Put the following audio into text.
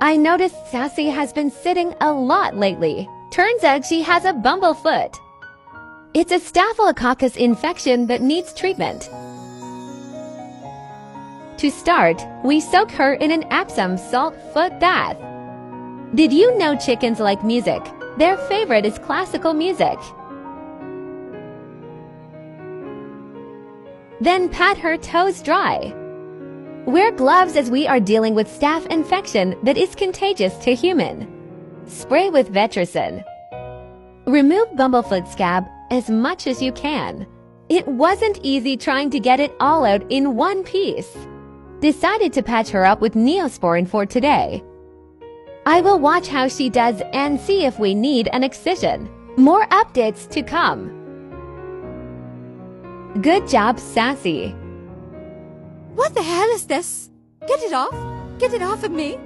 I noticed Sassy has been sitting a lot lately. Turns out she has a bumblefoot. It's a staphylococcus infection that needs treatment. To start, we soak her in an Epsom salt foot bath. Did you know chickens like music? Their favorite is classical music. Then pat her toes dry. Wear gloves as we are dealing with staph infection that is contagious to human. Spray with Vetricin. Remove bumblefoot scab as much as you can. It wasn't easy trying to get it all out in one piece. Decided to patch her up with Neosporin for today. I will watch how she does and see if we need an excision. More updates to come. Good job, Sassy. What the hell is this? Get it off! Get it off of me!